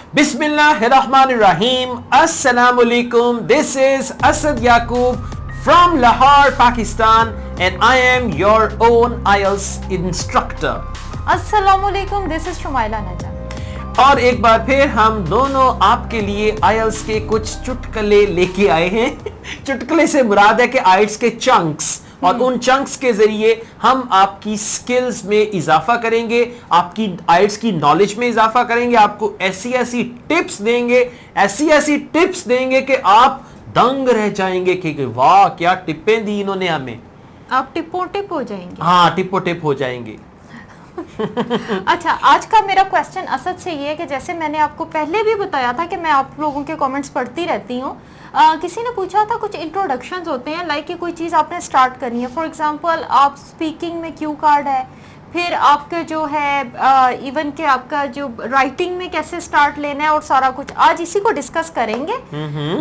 Bismillahirrahmanirrahim. Assalamualaikum. This is Asad Yaqub from Lahore, Pakistan, and I am your own Ielts instructor. Assalamualaikum. This is Shamaila. और एक बार फिर हम दोनों आपके लिए आइल्स के कुछ चुटकुले लेके आए हैं। चुटकुले से मुराद है कि आइल्स के चंक्स, और उन चंक्स के जरिए हम आपकी स्किल्स में इजाफा करेंगे, आपकी आइल्स की नॉलेज में इजाफा करेंगे, आपको ऐसी ऐसी टिप्स देंगे कि आप दंग रह जाएंगे कि वाह क्या टिप्पें दी इन्होंने हमें। आप टिप्पो टिप हो जाएंगे। हाँ, टिप्पो टिप हो जाएंगे। अच्छा, आज का मेरा क्वेश्चन असद से ये है कि जैसे मैंने आपको पहले भी बताया था कि मैं आप लोगों के कमेंट्स पढ़ती रहती हूँ। किसी ने पूछा था कुछ इंट्रोडक्शंस होते हैं, लाइक कि कोई चीज़ आपने स्टार्ट करनी है। फॉर एग्जांपल आप स्पीकिंग में क्यू कार्ड है, फिर आपके जो है इवन के आपका जो राइटिंग में कैसे स्टार्ट लेना है और सारा कुछ आज इसी को डिस्कस करेंगे।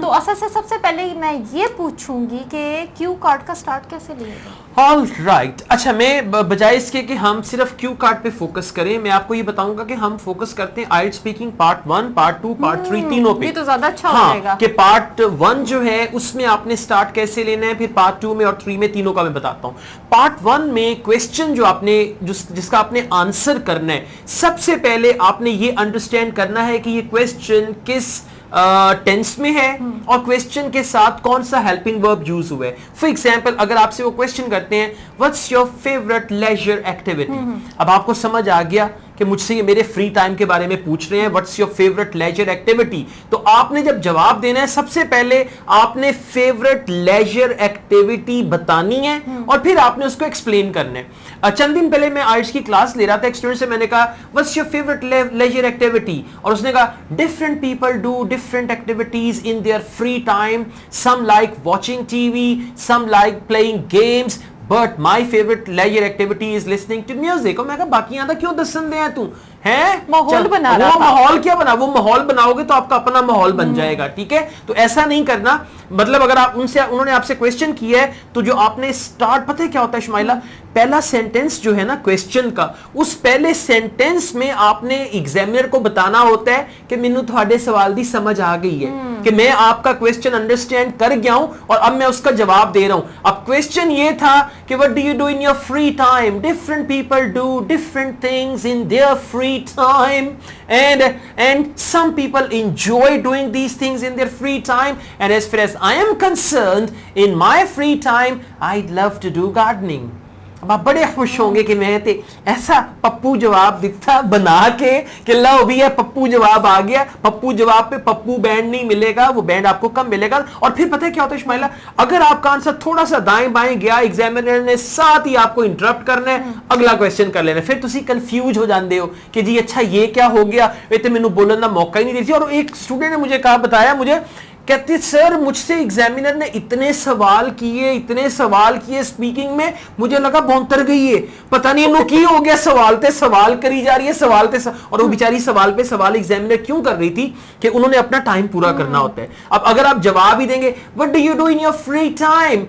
तो असद से सबसे पहले मैं ये पूछूंगी कि क्यू कार्ड का स्टार्ट कैसे लिएगा। ऑल राइट, अच्छा मैं बजाय इसके कि हम सिर्फ क्यू कार्ड पे फोकस करें, मैं आपको ये बताऊंगा कि हम फोकस करते हैं आइल्स स्पीकिंग पार्ट 1, पार्ट 2, पार्ट 3 तीनों पे। ये तो ज्यादा अच्छा हाँ, होगा कि पार्ट 1 जो है उसमें आपने स्टार्ट कैसे लेना है, फिर पार्ट 2 में और 3 में तीनों का मैं बताता हूँ। पार्ट 1 में क्वेश्चन जो आपने जिसका आपने आंसर करना है, सबसे पहले आपने ये अंडरस्टैंड करना है कि ये क्वेश्चन किस टेंस में है और क्वेश्चन के साथ कौन सा हेल्पिंग वर्ब यूज हुआ है। फॉर एग्जांपल अगर आपसे वो क्वेश्चन करते हैं what's your favourite leisure activity, अब आपको समझ आ गया कि मुझसे ये मेरे फ्री टाइम के बारे में पूछ रहे हैं, what's your favourite leisure activity. तो आपने जब जवाब देना है सबसे पहले आपने फेवरेट लेजर एक्टिविटी बतानी है और फिर आपने उसको एक्सप्लेन करना है। चंद दिन पहले मैं आइल्स की क्लास ले रहा था, एक स्टूडेंट से मैंने कहा what's your favourite leisure activity, और उसने कहा different people do different activities in their free time, some like watching TV, some like playing games, but my favourite leisure activity is listening to music. और मैं कहा बाकी आधा क्यों दसन दे तू है, माहौल बना रहा वो माहौल क्या बना, वो माहौल बनाओगे तो आपका अपना माहौल बन जाएगा। ठीक है, तो ऐसा नहीं करना। मतलब अगर आप उन्होंने आपसे क्वेश्चन किया है तो जो आपने स्टार्ट, पता है क्या होता है शमाइला, पहला सेंटेंस जो है ना क्वेश्चन का, उस पहले सेंटेंस में आपने एग्जामिनर को बताना होता है कि मैनू थोड़े सवाल दी समझ आ गई है, कि मैं आपका क्वेश्चन अंडरस्टैंड कर गया हूं और अब मैं उसका जवाब दे रहा हूं। अब क्वेश्चन ये था कि what do you do in your free time, different people do different things in their free time, and some people enjoy doing these things in their free time, and as far as I am concerned, in my free time I'd love to do gardening. अब आप बड़े खुश होंगे कि मैं ते ऐसा पप्पू जवाब दिखता बना के कि लो भी है पप्पू जवाब आ गया। पप्पू जवाब पे पप्पू बैंड नहीं मिलेगा, वो बैंड आपको कम मिलेगा। और फिर पता है क्या होता है शमाइला, अगर आपका आंसर थोड़ा सा दाएं बाएं गया, एग्जामिनर ने साथ ही आपको इंटरप्ट करना है, अगला क्वेश्चन कर लेना, फिर तुसी कंफ्यूज हो जाते हो कि जी अच्छा ये क्या हो गया, वे तो मैनू बोलने का मौका ही नहीं देती। और एक स्टूडेंट ने मुझे कहा, बताया मुझे, कहते सर मुझसे एग्जामिनर ने इतने सवाल किए स्पीकिंग में, मुझे लगा भौंतर गई है, पता नहीं इन्हों की हो गया, सवाल करी जा रही है, और वो बेचारी सवाल पे सवाल एग्जामिनर क्यों कर रही थी कि उन्होंने अपना टाइम पूरा करना होता है। अब अगर आप जवाब ही देंगे what do you do in your free time,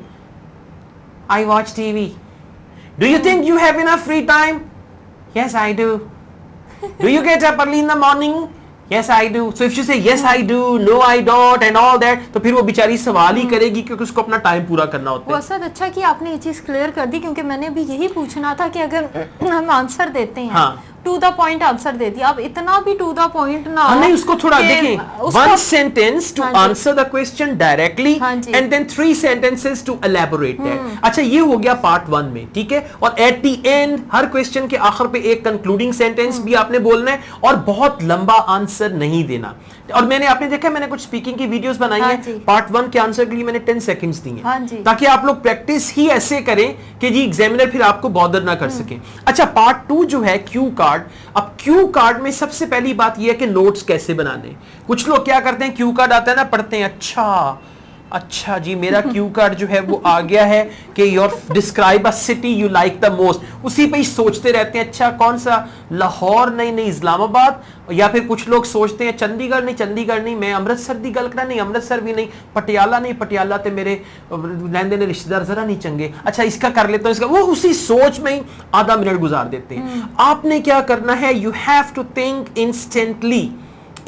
I watch TV, do you think you have enough free time, yes I do you get up early in the morning, yes I do, so if you say yes I do, no I don't and all that, तो फिर वो बेचारी सवाल ही करेगी क्योंकि उसको अपना time पूरा करना होता है। वो असद अच्छा कि आपने ये चीज क्लियर कर दी, क्योंकि मैंने भी यही पूछना था कि अगर हम आंसर देते हैं, हाँ, टू द पॉइंट आंसर दे दिया, अब इतना भी टू द पॉइंट ना हो। नहीं, उसको थोड़ा देखें, one sentence to answer the question directly and then 3 sentences to elaborate that. अच्छा, ये हो गया पार्ट 1 में, ठीक है। और at the end her question के आखिर पे एक कंक्लूडिंग सेंटेंस भी आपने बोलना है और बहुत लंबा आंसर नहीं देना। और मैंने आपने देखा, मैंने कुछ स्पीकिंग की वीडियोस बनाई हैं, पार्ट 1 के आंसर के लिए मैंने 10 सेकंड्स दिए हैं, ताकि आप लोग प्रैक्टिस ही ऐसे करें कि जी एग्जामिनर फिर आपको बॉदर ना कर सके। अच्छा, पार्ट 2 जो है क्यू कार्ड। अब क्यू कार्ड में सबसे पहली बात यह है कि नोट्स कैसे बनाने। कुछ लोग क्या करते हैं, क्यू कार्ड आता है ना, पढ़ते हैं, अच्छा जी मेरा क्यू कार्ड जो है वो आ गया है कि your describe a city you like the most, उसी पे ही सोचते रहते हैं, अच्छा कौन सा, लाहौर नहीं, इस्लामाबाद, या फिर कुछ लोग सोचते हैं चंडीगढ़ नहीं, मैं अमृतसर दी गल करा नहीं, अमृतसर भी नहीं, पटियाला ते मेरे रहंदे ने रिश्तेदार जरा नहीं चंगे, अच्छा इसका कर लेता हूं, इसका, वो उसी सोच में ही आधा मिनट गुजार देते हैं। आपने क्या करना है, you have to think instantly.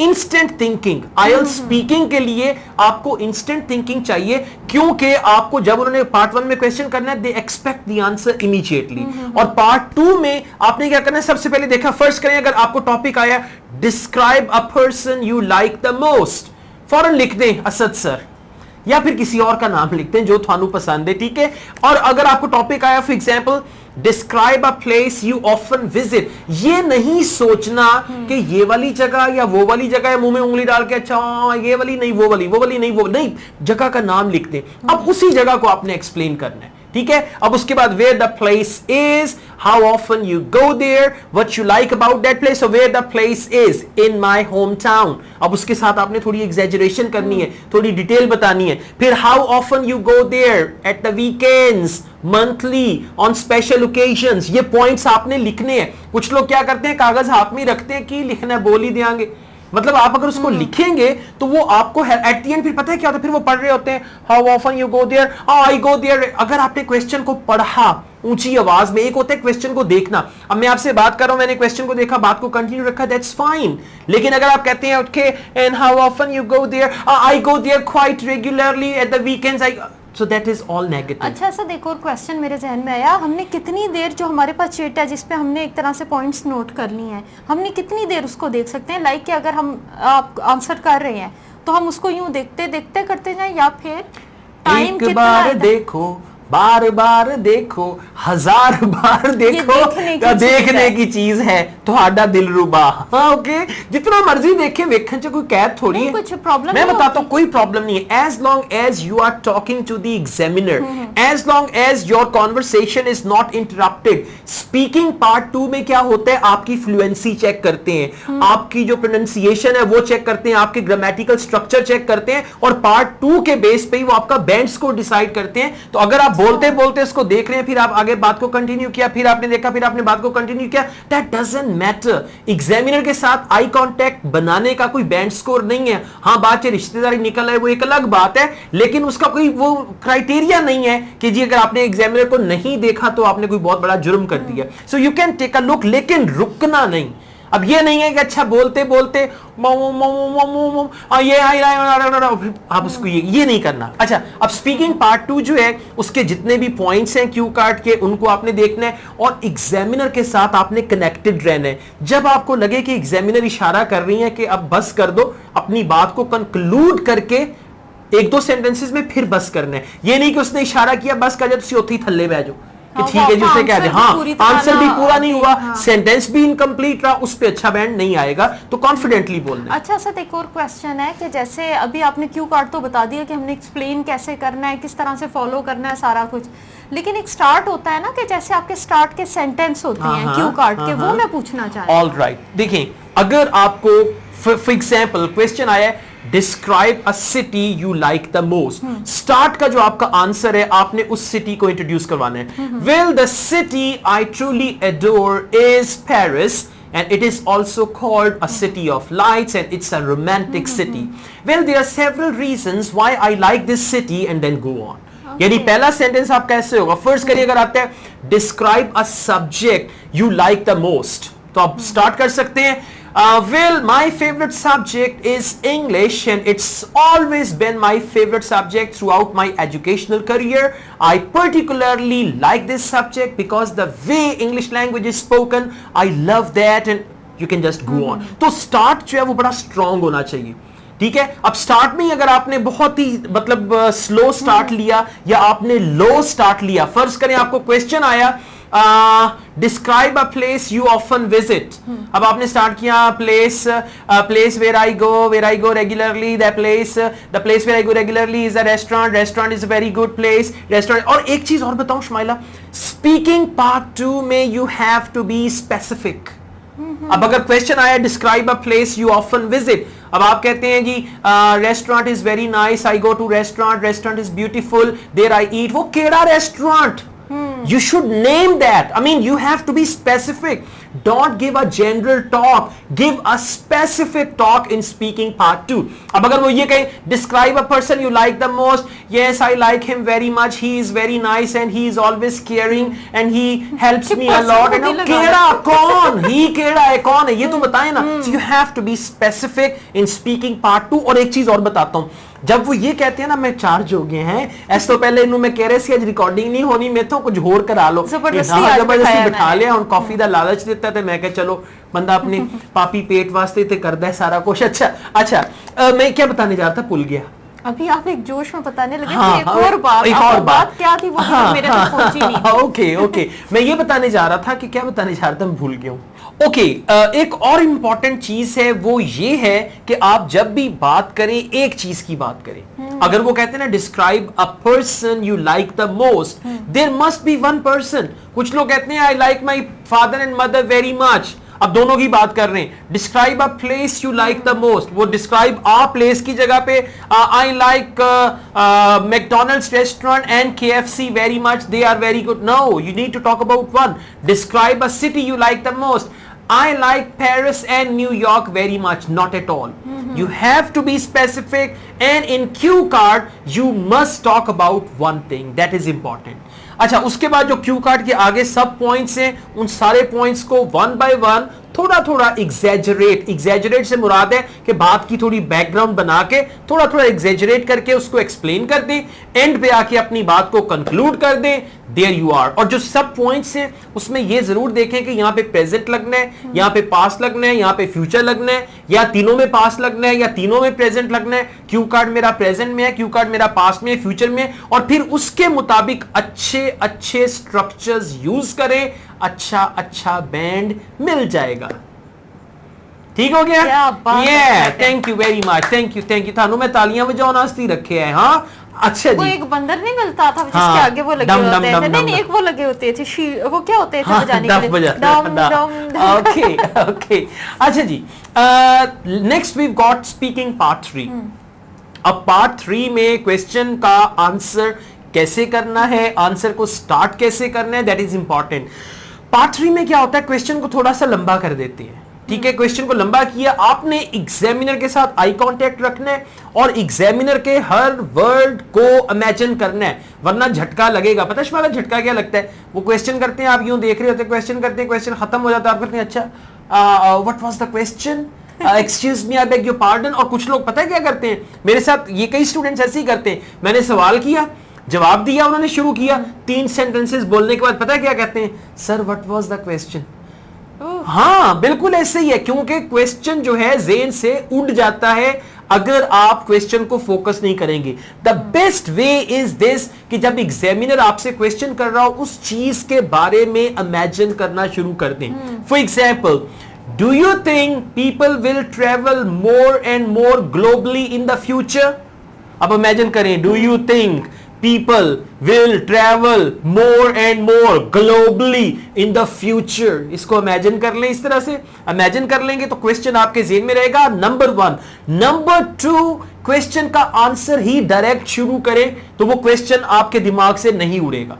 Instant thinking, IELTS speaking के लिए आपको इंस्टेंट थिंकिंग चाहिए, क्योंकि आपको जब उन्होंने पार्ट 1 में क्वेश्चन करना है, they expect the answer immediately, और पार्ट 2 में आपने क्या करना है, सबसे पहले देखा, फर्स्ट करें, अगर आपको टॉपिक आया describe a person you like the most, फौरन लिख दें असद सर, या फिर किसी और का नाम लिखते हैं जो थानू पसंद है, ठीक है। और अगर आपको टॉपिक आया for example describe a place you often visit, ये नहीं सोचना कि ये वाली जगह या वो वाली जगह, मुंह में उंगली डाल के अच्छा ये वाली नहीं वो वाली, वो वाली नहीं वो नहीं, जगह का नाम लिखते हैं। अब उसी जगह को आपने एक्सप्लेन करना है, ठीक है। अब उसके बाद where the place is, how often you go there, what you like about that place, where the place is in my home town. अब उसके साथ आपने थोड़ी एग्जैजरेशन करनी है, थोड़ी डिटेल बतानी है। फिर how often you go there, at the weekends, monthly, on special occasions, ये पॉइंट्स आपने लिखने हैं। कुछ लोग क्या करते हैं, कागज हाथ में रखते हैं कि लिखना बोल ही देंगे, मतलब आप अगर उसको लिखेंगे तो वो आपको एट द एंड फिर पता है क्या होता है, फिर वो पढ़ रहे होते हैं how often you go there, I go there. अगर आपने क्वेश्चन को पढ़ा ऊंची आवाज में, एक होता है क्वेश्चन को देखना, अब मैं आपसे बात कर रहा हूं, मैंने क्वेश्चन को देखा, बात को कंटिन्यू रखा, दैट्स फाइन। लेकिन अगर आप कहते हैं उठ के and how often you go there, I go there quite regularly at the weekends, I, so that is all negative। अच्छा सर, एक और क्वेश्चन मेरे जहन में आया, हमने कितनी देर, जो हमारे पास शीट है जिसपे हमने एक तरह से पॉइंट्स नोट कर लिए हैं, हमने कितनी देर उसको देख सकते हैं, लाइक कि अगर हम आप आंसर कर रहे हैं तो हम उसको यूं देखते देखते करते जाएं, या फिर टाइम एक बार देखो, बार बार देखो, हजार बार देखो, देखने की चीज है तो दिल रुबा। हाँ, ओके, जितना मर्जी देखे, वेखन च कोई कैद थोड़ी है, कुछ प्रॉब्लम मैं बताता हूं, कोई प्रॉब्लम नहीं है, as long as you are talking to the examiner, as long as your conversation is not interrupted. Speaking part 2 में क्या होता है, आपकी फ्लुएंसी चेक करते हैं, आपकी जो प्रोनाउंसिएशन है वो चेक करते हैं, आपके ग्रामेटिकल स्ट्रक्चर चेक करते हैं, और पार्ट 2 के बेस पे ही वो आपका बैंड स्कोर डिसाइड करते हैं। तो अगर आप बोलते बोलते इसको देख रहे हैं, फिर आप आगे बात को कंटिन्यू किया, फिर आपने देखा, फिर आपने बात को कंटिन्यू किया, दैट डजंट मैटर। एग्जामिनर के साथ आई कांटेक्ट बनाने का कोई बैंड स्कोर नहीं है। हाँ, बात से रिश्तेदारी निकल आए वो एक अलग बात है, लेकिन उसका कोई वो क्राइटेरिया नहीं है कि जी अगर आपने एग्जामिनर को नहीं देखा तो आपने कोई बहुत बड़ा जुर्म कर दिया। So you can take a look, लेकिन रुकना नहीं। अब ये नहीं है कि अच्छा बोलते बोलते ये आप उसको ये नहीं करना। अच्छा, अब स्पीकिंग पार्ट 2 जो है, उसके जितने भी पॉइंट्स हैं क्यू कार्ड के, उनको आपने देखना है, और एग्जामिनर के साथ आपने कनेक्टेड रहना है। जब आपको लगे कि एग्जामिनर इशारा कर रही है कि अब बस कर दो, अपनी बात को कंक्लूड करके एक दो सेंटेंसेस में फिर बस करना है। ये नहीं कि उसने इशारा किया बस कर जाए, तो थल्ले बैठ जाओ कि ठीक है जिससे कह दे, हाँ आंसर भी पूरा नहीं हुआ, सेंटेंस भी इनकम्प्लीट रहा, उस पे अच्छा बैंड नहीं आएगा, तो कॉन्फिडेंटली बोलना। अच्छा सर, एक और क्वेश्चन है कि जैसे अभी आपने क्यू कार्ड तो बता दिया कि हमने एक्सप्लेन कैसे करना है, किस तरह से फॉलो करना है सारा कुछ, लेकिन एक स्टार्ट होता है ना कि जैसे आपके स्टार्ट के सेंटेंस होते हैं क्यू कार्ड के, वो मैं पूछना चाह रही हूं। ऑलराइट, देखें, अगर आपको फॉर एग्जांपल क्वेश्चन आया है describe a city you like the most, start का जो आपका आंसर है, आपने उस सिटी को इंट्रोड्यूस करवाना है। Well, the city I truly adore is Paris, and it is also called a city of lights, and it's a romantic city. Well, there are several reasons why I like this city, and then go on. यानी पहला sentence आप कैसे होगा, first करिए, अगर आता है describe a subject you like the most, तो आप स्टार्ट कर सकते हैं। Well, my favorite subject is English, and it's always been my favorite subject throughout my educational career. I particularly like this subject because the way English language is spoken, I love that, and you can just go on. तो start जो है वो बड़ा strong होना चाहिए, ठीक है। अब स्टार्ट में अगर आपने बहुत ही मतलब स्लो स्टार्ट लिया, या आपने लो स्टार्ट लिया, फर्ज करें आपको क्वेश्चन आया describe a place you often visit, अब आपने स्टार्ट किया place where I go regularly, the place where I go regularly is a restaurant is a very good place, restaurant. और एक चीज और बताऊं शमाइला, स्पीकिंग पार्ट 2 में you have to be specific. अब अगर क्वेश्चन आया describe a place you often visit, अब आप कहते हैं जी restaurant is very nice, I go to restaurant is beautiful, there I eat, वो केड़ा restaurant, you should name that. I mean, you have to be specific. Don't give a general talk, give a specific talk in speaking part 2। अब अगर वो ये कहें describe a person you like the most, yes I like him very much, he is very nice and he is always caring and he helps me a lot, and केड़ा कौन, ही केड़ा है, कौन है, ये तो बताएं ना। So you have to be specific in speaking part 2। और एक चीज और बताता हूं, जब वो ये कहते हैं ना मैं चार्ज हो गए हैं, ऐसे तो पहले इन्हों में कह रहे थे आज रिकॉर्डिंग नहीं होनी, मैं तो कुछ होर करा लो, जबरदस्ती बिठा लिया और कॉफी का लालच देता था। मैं कह चलो बंदा अपने पापी पेट वास्ते ते करदा है सारा कुछ। अच्छा मैं क्या बताने जा रहा था, भूल गया। अभी आप एक जोश में बताने लगे थे एक और बात क्या थी वो मेरे तक पहुंची नहीं। ओके मैं ये बताने जा रहा था कि क्या बताने जा रहा था, मैं भूल गया हूं। ओके एक और इंपॉर्टेंट चीज है, वो ये है कि आप जब भी बात करें एक चीज की बात करें। अगर वो कहते हैं ना describe a person you like the most, there must be one person. कुछ लोग कहते हैं I like my father and mother very much, अब दोनों की बात कर रहे हैं। Describe a place you like the most, वो डिस्क्राइब आ प्लेस की जगह पे I like McDonald's restaurant and KFC very much, they are very good. No, you need to talk about one. Describe a city you like the most, I like Paris and New York very much, not at all. You have to be specific, and in cue card you must talk about one thing that is important. अच्छा, उसके बाद जो Q card के आगे सब points हैं, उन सारे पॉइंट्स को वन बाय वन थोड़ा थोड़ा एग्जैजरेट से मुराद है कि बात की थोड़ी बैकग्राउंड बना के थोड़ा थोड़ा एग्जैजरेट करके उसको एक्सप्लेन कर दें, एंड पे आके अपनी बात को कंक्लूड कर दें। There you are. और जो सब पॉइंट्स हैं उसमें ये जरूर देखें कि यहां पे प्रेजेंट लगना है, यहां पे पास्ट लगना है, यहां पे फ्यूचर लगना है, या तीनों में पास्ट लगना है, या तीनों में प्रेजेंट लगना है। क्यू कार्ड मेरा प्रेजेंट में है, क्यू कार्ड मेरा पास्ट में है, फ्यूचर में है, और फिर उसके मुताबिक अच्छे स्ट्रक्चर्स यूज करें, अच्छा बैंड मिल जाएगा। ठीक हो गया? ये thank you very much, thank you थानू मैं तालियां बजाओ नास्ती रखे हैं। हाँ अच्छा जी, एक बंदर नहीं मिलता था जिसके आगे वो लगे होते थे, नहीं एक वो लगे होते थे, वो क्या होते थे बजाने के लिए, ओके अच्छा जी। Next we got speaking part 3। अब पार्ट 3 में क्वेश्चन का आंसर कैसे करना है, आंसर को स्टार्ट कैसे करना है, दैट इज इंपॉर्टेंट। पार्ट 3 में क्या होता है, क्वेश्चन को थोड़ा सा लंबा कर देते हैं। ठीक है, क्वेश्चन को लंबा किया, आपने एग्जामिनर के साथ आई कांटेक्ट रखना है और एग्जामिनर के हर वर्ड को इमेजिन करना है, वरना झटका लगेगा। पता है शमाइला झटका क्या लगता है? वो क्वेश्चन करते हैं, आप यूं देख रहे होते हैं, क्वेश्चन करते हैं, क्वेश्चन खत्म हो जाता है, आप करते हैं अच्छा what was the question, excuse me I beg your pardon. और कुछ लोग पता है क्या करते हैं, मेरे साथ ये कई स्टूडेंट्स ऐसे ही करते हैं, मैंने सवाल किया, जवाब दिया, उन्होंने शुरू किया, 3 सेंटेंसेस बोलने के बाद पता है क्या कहते हैं, sir what was the question. हाँ बिल्कुल ऐसे ही है, क्योंकि क्वेश्चन जो है ज़हन से उड़ जाता है अगर आप क्वेश्चन को फोकस नहीं करेंगे। The best way is this कि जब एग्जामिनर आपसे क्वेश्चन कर रहा हो उस चीज के बारे में इमेजिन करना शुरू कर दें। For example, do you think people will travel more and more globally in the future? अब इमेजिन करें, do you think people will travel more and more globally in the future? इसको इमेजिन कर लें, इस तरह से इमेजिन कर लेंगे तो क्वेश्चन आपके जेहन में रहेगा। नंबर 1। नंबर 2, क्वेश्चन का आंसर ही डायरेक्ट शुरू करें तो वो क्वेश्चन आपके दिमाग से नहीं उड़ेगा।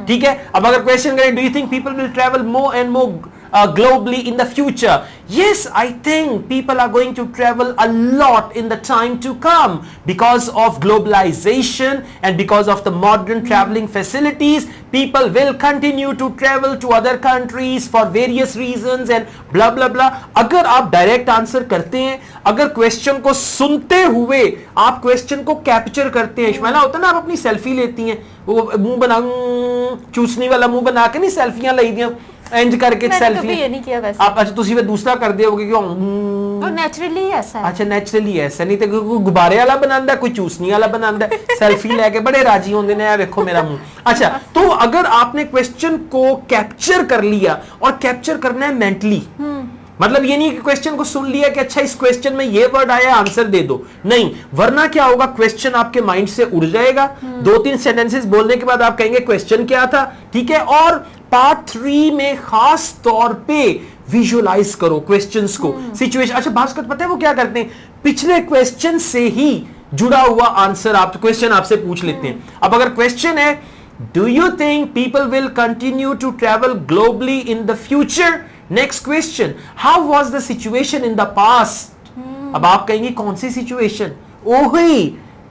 ठीक है, अब अगर क्वेश्चन करें, do you think people will travel more and more globally in the future? Yes, I think people are going to travel a lot in the time to come because of globalization and because of the modern traveling facilities. People will continue to travel to other countries for various reasons and blah blah blah. अगर आप direct answer करते हैं, अगर question को सुनते हुए आप question को कैप्चर करते हैं, शमाइला होता है ना, आप अपनी सेल्फी लेती हैं, वो मुंह बना चूसनी वाला मुंह बना के नहीं सेल्फियां लाई दियां इंज करके सेल्फी, ये नहीं किया वैसे। आप अच्छा तुसी वे दूसरा कर दियोगे क्यों? वो नेचुरली ऐसा है। अच्छा नेचुरली ऐसा नहीं तो कोई गुब्बारे वाला बनांदा, कोई चूसनी वाला बनांदा, सेल्फी लेके बड़े राजी होंदे ने, देखो मेरा मुंह। अच्छा, तो अगर आपने क्वेश्चन को कैप्चर कर लिया, और कैप्चर करना है मेंटली, मतलब ये नहीं कि क्वेश्चन को सुन लिया कि अच्छा इस क्वेश्चन में ये वर्ड आया आंसर दे दो, नहीं, वरना क्या होगा, क्वेश्चन आपके माइंड से उड़ जाएगा। 2-3 सेंटेंसेस बोलने के बाद आप कहेंगे क्वेश्चन क्या था। ठीक है, और पार्ट 3 में खास तौर पे विजुअलाइज करो क्वेश्चंस को, सिचुएशन। अच्छा बात कर, पता है वो क्या करते हैं, पिछले क्वेश्चन से ही जुड़ा हुआ आंसर आप क्वेश्चन आपसे पूछ लेते हैं। अब अगर क्वेश्चन है, do you think people will continue to travel globally in the future? Next question, how was the situation in the past? अब आप कहेंगे कौन सी सिचुएशन? ओही,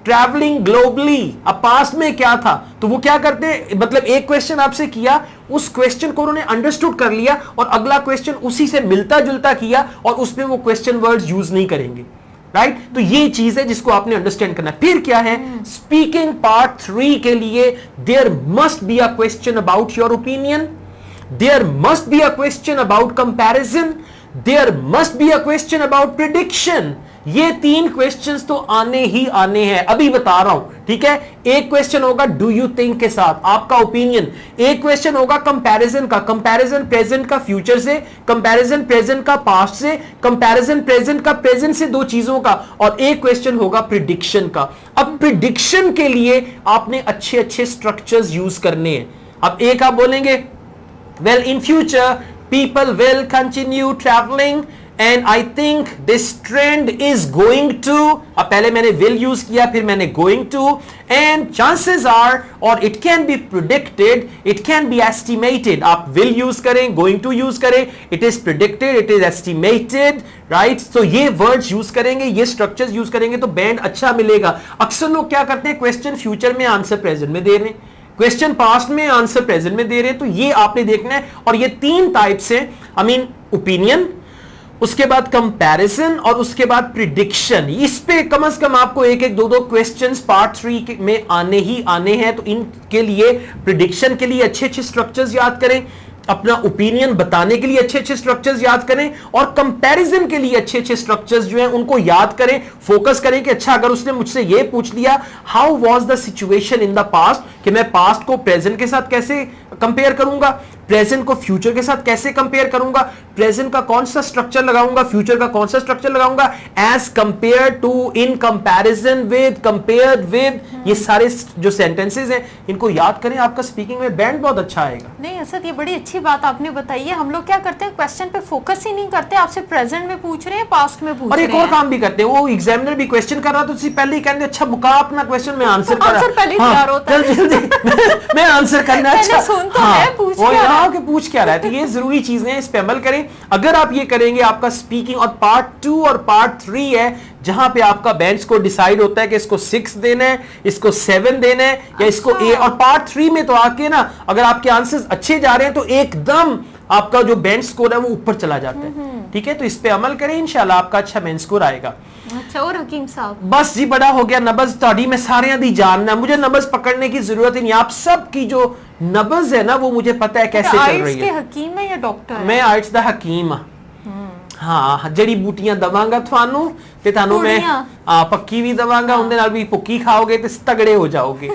ट्रैवलिंग ग्लोबली। अब पास्ट में क्या था? तो वो क्या करते, मतलब एक क्वेश्चन आपसे किया, उस क्वेश्चन को उन्होंने अंडरस्टूड कर लिया और अगला क्वेश्चन उसी से मिलता जुलता किया और उसमें वो क्वेश्चन वर्ड्स यूज नहीं करेंगे, राइट? तो ये चीज है जिसको आपने अंडरस्टैंड करना है। फिर क्या है, स्पीकिंग पार्ट 3 के लिए there must be a question about your opinion, there must be a question about comparison, there must be a question about prediction. ये 3 क्वेश्चंस तो आने ही आने हैं, अभी बता रहा हूं, ठीक है? एक क्वेश्चन होगा डू यू थिंक के साथ आपका ओपिनियन, एक क्वेश्चन होगा कंपैरिजन का, कंपैरिजन प्रेजेंट का फ्यूचर से, कंपैरिजन प्रेजेंट का पास्ट से, कंपैरिजन प्रेजेंट का प्रेजेंट से, 2 चीजों का, और एक क्वेश्चन होगा प्रिडिक्शन का। अब प्रिडिक्शन के लिए आपने अच्छे अच्छे स्ट्रक्चर्स यूज करने हैं। अब एक आप बोलेंगे well in future people will continue travelling and I think this trend is going to, अब पहले मैंने will यूज किया, फिर मैंने going to, and chances are or it can be predicted, it can be estimated। आप will use करें, going to use करें, it is predicted, it is estimated, right? so ये words यूज करेंगे, ये structures use करेंगे तो band अच्छा मिलेगा। अक्सर लोग क्या करते हैं, क्वेश्चन फ्यूचर में आंसर प्रेजेंट में दे रहे हैं, क्वेश्चन पास्ट में आंसर प्रेजेंट में दे रहे हैं, तो ये आपने देखना है। और ये 3 टाइप्स हैं, आई मीन ओपिनियन, उसके बाद कंपैरिजन और उसके बाद प्रिडिक्शन। इस पे कम से कम आपको एक एक 2 क्वेश्चंस पार्ट 3 में आने ही आने हैं। तो इनके लिए प्रिडिक्शन के लिए अच्छे अच्छे स्ट्रक्चर्स याद करें, अपना ओपिनियन बताने के लिए अच्छे अच्छे स्ट्रक्चर्स याद करें, और कंपैरिजन के लिए अच्छे अच्छे स्ट्रक्चर्स जो हैं उनको याद करें, फोकस करें कि अच्छा अगर उसने मुझसे ये पूछ लिया how was the situation in the past, कि मैं पास्ट को प्रेजेंट के साथ कैसे कंपेयर करूंगा, प्रेजेंट को फ्यूचर के साथ कैसे कंपेयर करूंगा, प्रेजेंट का कौन सा स्ट्रक्चर लगाऊंगा, फ्यूचर का कौन सा स्ट्रक्चर लगाऊंगा, as compare to, in comparison with, compared with. ये सारे जो सेंटेंसेस हैं इनको याद करें, आपका स्पीकिंग में बैंड बहुत अच्छा आएगा। नहीं असद, ये बड़ी अच्छी बात आपने बताई है। हम लोग क्या करते हैं, क्वेश्चन पे फोकस ही नहीं करते, आपसे प्रेजेंट में पूछ रहे हैं, पास्ट में पूछ और रहे एक हैं। और काम भी करते हैं, वो एग्जामिनर भी क्वेश्चन कर रहा तो उससे पहले ही कहते अच्छा मुका अपना क्वेश्चन में आंसर कर आंसर पहले तैयार होता है। मैं आंसर करना, अच्छा सुन तो है, पूछ क्या रहा है। कि पूछ क्या रहा है। तो ये जरूरी चीजें हैं, इस पे अमल करें। अगर आप ये करेंगे आपका स्पीकिंग, और पार्ट 2 और पार्ट 3 है जहां पे आपका बैंड को डिसाइड होता है कि इसको 6 देना है, इसको 7 देना है, या इसको A। और पार्ट 3 में तो आके ना अगर आपके आंसर्स अच्छे जा रहे हैं तो एकदम आपका जो बैंड स्कोर है वो ऊपर चला जाता है, ठीक है? तो इस पे अमल करें, इंशाल्लाह आपका अच्छा बैंड स्कोर आएगा। अच्छा, और हकीम साहब बस जी बड़ा हो गया नबज तोड़ी में सारे दी जानना, मुझे नबज पकड़ने की जरूरत ही नहीं। आप सब की जो नबज है ना वो मुझे पता है कैसे चल रही है। हकीम है या डॉक्टर? मैं आइट्स दा हकीम हाँ, जड़ी बूटियां दवांगा थानू ते थानू मैं पक्की भी दवांगा, उनके नाल भी पुक्की खाओगे तो तगड़े हो जाओगे।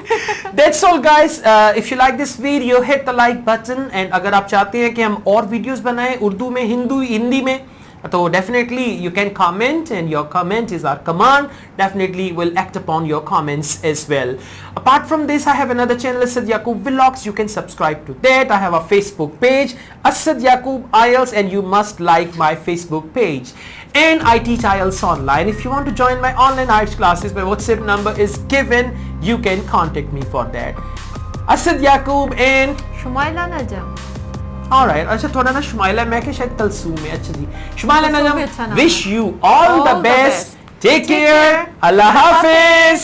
That's all guys, if you like this video hit the like button, and अगर आप चाहते हैं कि हम और वीडियोस बनाएं उर्दू में, हिंदी में, तो definitely you can comment, and your comment is our command. Definitely will act upon your comments as well. Apart from this, I have another channel, Asad Yaqub Vlogs. You can subscribe to that. I have a Facebook page, Asad Yaqub Ielts, and you must like my Facebook page. And I teach Ielts online. If you want to join my online IELTS classes, my WhatsApp number is given. You can contact me for that. Asad Yaqub and Shamaila Najam. Alright, अच्छा थोड़ा ना शुमाइला मैं के शायद तलसूम में, अच्छा जी शुमाइला नजम, अच्छा wish you all the best, take care, Allah Hafiz.